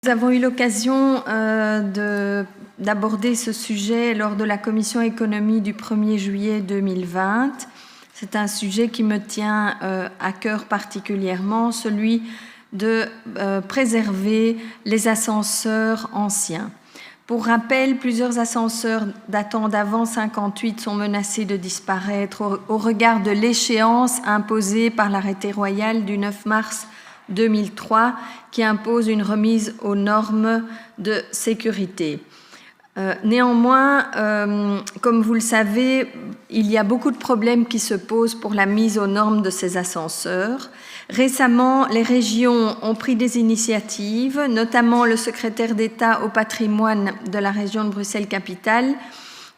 Nous avons eu l'occasion d'aborder ce sujet lors de la commission économie du 1er juillet 2020. C'est un sujet qui me tient à cœur particulièrement, celui de préserver les ascenseurs anciens. Pour rappel, plusieurs ascenseurs datant d'avant 1958 sont menacés de disparaître au regard de l'échéance imposée par l'arrêté royal du 9 mars 2003 qui impose une remise aux normes de sécurité. Néanmoins, comme vous le savez, il y a beaucoup de problèmes qui se posent pour la mise aux normes de ces ascenseurs. Récemment, les régions ont pris des initiatives, notamment le secrétaire d'État au patrimoine de la région de Bruxelles-Capitale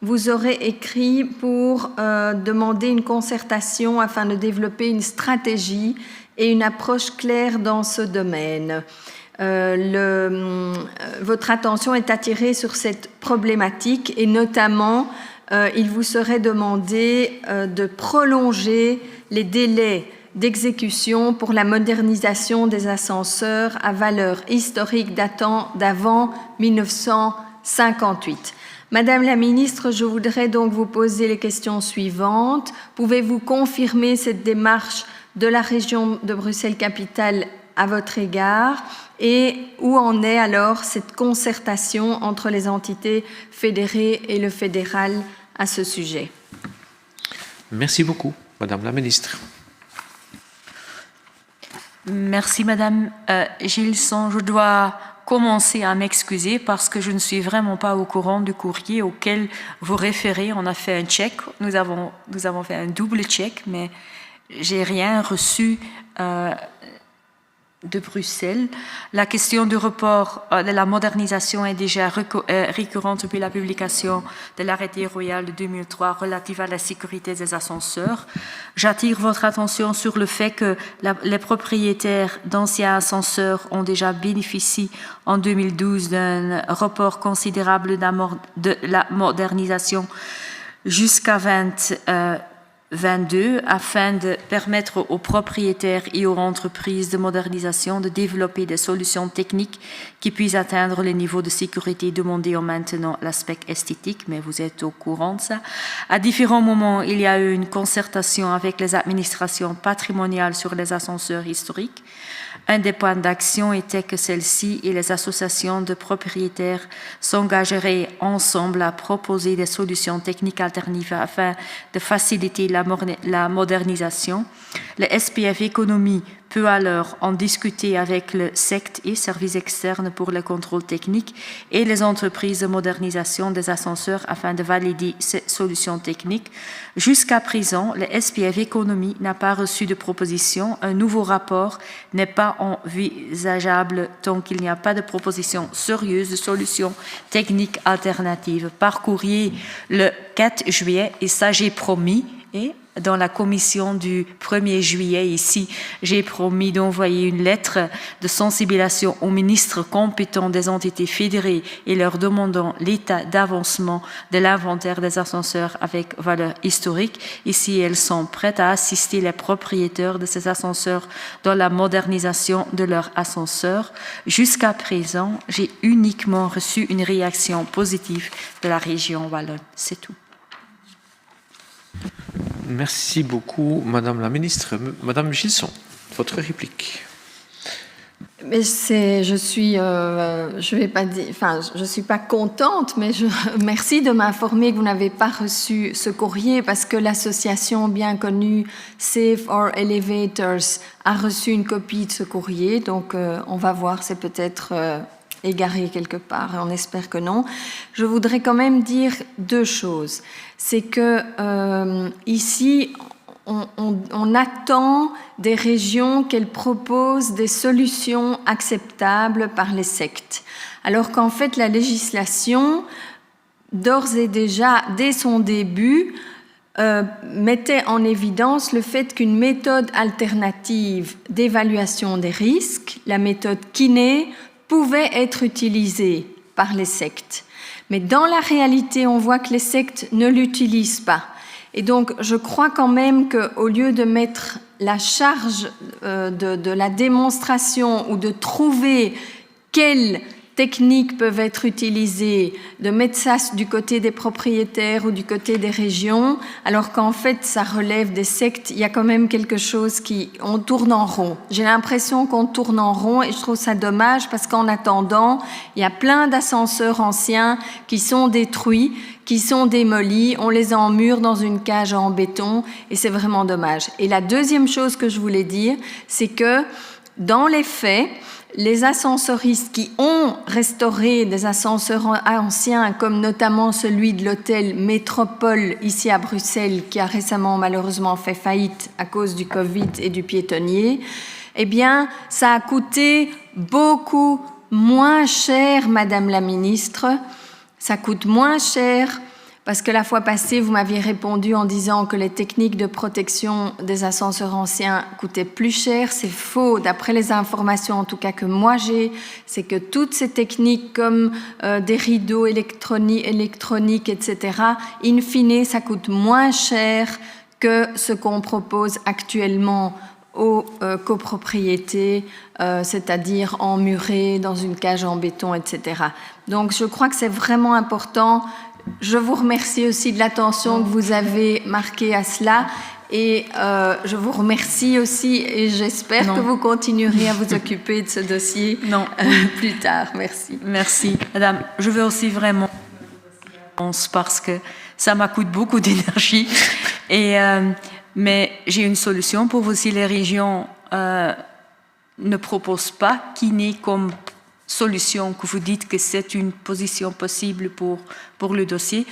vous aurez écrit pour demander une concertation afin de développer une stratégie et une approche claire dans ce domaine. Votre attention est attirée sur cette problématique et notamment, il vous serait demandé de prolonger les délais d'exécution pour la modernisation des ascenseurs à valeur historique datant d'avant 1958. Madame la ministre, je voudrais donc vous poser les questions suivantes. Pouvez-vous confirmer cette démarche de la région de Bruxelles-Capitale à votre égard et où en est alors cette concertation entre les entités fédérées et le fédéral à ce sujet? Merci beaucoup, Madame la ministre. Merci Madame Gilson. Je dois commencer à m'excuser parce que je ne suis vraiment pas au courant du courrier auquel vous référez. On a fait un check, nous avons fait un double check, mais j'ai rien reçu de Bruxelles. La question du report de la modernisation est déjà récurrente depuis la publication de l'arrêté royal de 2003 relatif à la sécurité des ascenseurs. J'attire votre attention sur le fait que les propriétaires d'anciens ascenseurs ont déjà bénéficié en 2012 d'un report considérable de la modernisation jusqu'à 2022 afin de permettre aux propriétaires et aux entreprises de modernisation de développer des solutions techniques qui puissent atteindre le niveau de sécurité demandé en maintenant l'aspect esthétique, mais vous êtes au courant de ça. À différents moments, il y a eu une concertation avec les administrations patrimoniales sur les ascenseurs historiques. Un des points d'action était que celles-ci et les associations de propriétaires s'engageraient ensemble à proposer des solutions techniques alternatives afin de faciliter la modernisation. Le SPF Économie peut alors en discuter avec le SECT et Services externes pour le contrôle technique et les entreprises de modernisation des ascenseurs afin de valider ces solutions techniques. Jusqu'à présent, le SPF Économie n'a pas reçu de proposition. Un nouveau rapport n'est pas envisageable tant qu'il n'y a pas de proposition sérieuse de solutions techniques alternatives. Par courrier le 4 juillet, et ça j'ai promis, et dans la commission du 1er juillet ici, j'ai promis d'envoyer une lettre de sensibilisation aux ministres compétents des entités fédérées et leur demandant l'état d'avancement de l'inventaire des ascenseurs avec valeur historique. Ici, elles sont prêtes à assister les propriétaires de ces ascenseurs dans la modernisation de leurs ascenseurs. Jusqu'à présent, j'ai uniquement reçu une réaction positive de la région wallonne. C'est tout. Merci beaucoup, Madame la ministre. Madame Gilson, votre réplique. Mais je suis pas contente, mais merci de m'informer que vous n'avez pas reçu ce courrier parce que l'association bien connue Safe Our Elevators a reçu une copie de ce courrier. Donc, on va voir, c'est peut-être égaré quelque part, on espère que non. Je voudrais quand même dire deux choses. C'est que ici, on attend des régions qu'elles proposent des solutions acceptables par les sectes. Alors qu'en fait, la législation, d'ores et déjà, dès son début, mettait en évidence le fait qu'une méthode alternative d'évaluation des risques, la méthode Kiné, pouvait être utilisée par les sectes. Mais dans la réalité, on voit que les sectes ne l'utilisent pas. Et donc, je crois quand même qu'au lieu de mettre la charge de la démonstration ou de trouver quelles techniques peuvent être utilisées, de mettre ça du côté des propriétaires ou du côté des régions, alors qu'en fait, ça relève des sectes. Il y a quand même quelque chose on tourne en rond. J'ai l'impression qu'on tourne en rond et je trouve ça dommage parce qu'en attendant, il y a plein d'ascenseurs anciens qui sont détruits, qui sont démolis, on les emmure dans une cage en béton et c'est vraiment dommage. Et la deuxième chose que je voulais dire, c'est que dans les faits, les ascensoristes qui ont restauré des ascenseurs anciens, comme notamment celui de l'hôtel Métropole ici à Bruxelles, qui a récemment malheureusement fait faillite à cause du Covid et du piétonnier, eh bien, ça a coûté beaucoup moins cher, Madame la Ministre. Ça coûte moins cher parce que la fois passée, vous m'aviez répondu en disant que les techniques de protection des ascenseurs anciens coûtaient plus cher. C'est faux. D'après les informations, en tout cas que moi j'ai, c'est que toutes ces techniques comme des rideaux électroniques, etc., in fine, ça coûte moins cher que ce qu'on propose actuellement aux copropriétés, c'est-à-dire emmurées dans une cage en béton, etc. Donc, je crois que c'est vraiment important. Je vous remercie aussi de l'attention que vous avez marquée à cela et je vous remercie aussi et j'espère que vous continuerez à vous occuper de ce dossier plus tard. Merci. Merci. Madame, je veux aussi vraiment parce que ça m'a coûté beaucoup d'énergie mais j'ai une solution pour vous si les régions ne proposent pas kiné comme solution, que vous dites que c'est une position possible pour le dossier.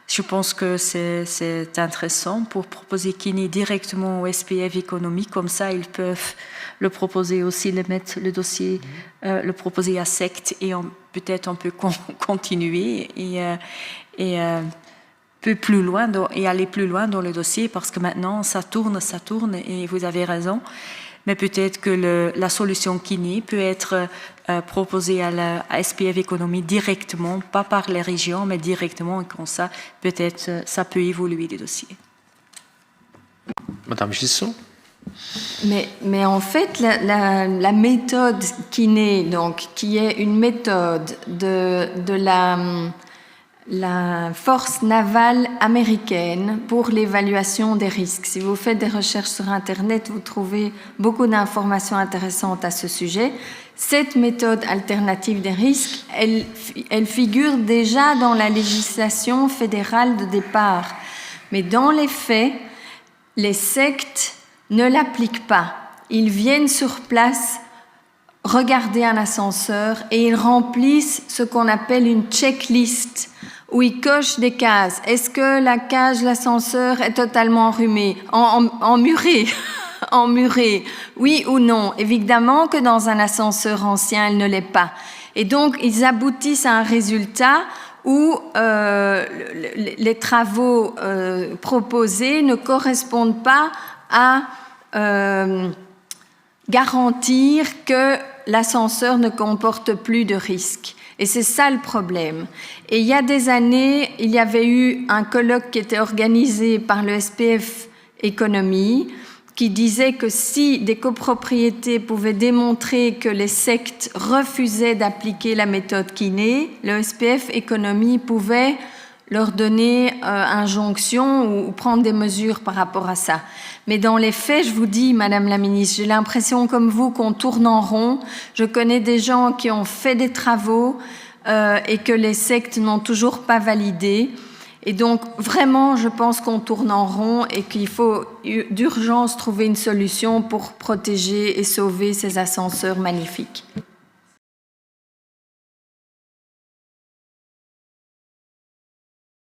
Je pense que c'est intéressant pour proposer kiné directement au SPF économique. Comme ça, ils peuvent le proposer aussi, le dossier, le proposer à secte et peut-être on peut continuer et peu plus loin et aller plus loin dans le dossier parce que maintenant ça tourne et vous avez raison. Mais peut-être que la solution kiné peut être proposée à SPF Économie directement, pas par les régions, mais directement, et comme ça, peut-être, ça peut évoluer les dossiers. Madame Gilson. Mais en fait, la méthode kiné, donc, qui est une méthode de la force navale américaine pour l'évaluation des risques. Si vous faites des recherches sur Internet, vous trouvez beaucoup d'informations intéressantes à ce sujet. Cette méthode alternative des risques, elle figure déjà dans la législation fédérale de départ. Mais dans les faits, les sectes ne l'appliquent pas. Ils viennent sur place regarder un ascenseur et ils remplissent ce qu'on appelle une checklist où ils cochent des cases. Est-ce que la cage, l'ascenseur est totalement emmurée emmurée, oui ou non? Évidemment que dans un ascenseur ancien, elle ne l'est pas. Et donc, ils aboutissent à un résultat où les travaux proposés ne correspondent pas à garantir que l'ascenseur ne comporte plus de risques. Et c'est ça le problème. Et il y a des années, il y avait eu un colloque qui était organisé par le SPF Économie qui disait que si des copropriétés pouvaient démontrer que les sectes refusaient d'appliquer la méthode kiné, le SPF Économie pouvait leur donner injonction ou prendre des mesures par rapport à ça. Mais dans les faits, je vous dis, Madame la Ministre, j'ai l'impression comme vous qu'on tourne en rond. Je connais des gens qui ont fait des travaux et que les sectes n'ont toujours pas validé. Et donc, vraiment, je pense qu'on tourne en rond et qu'il faut d'urgence trouver une solution pour protéger et sauver ces ascenseurs magnifiques.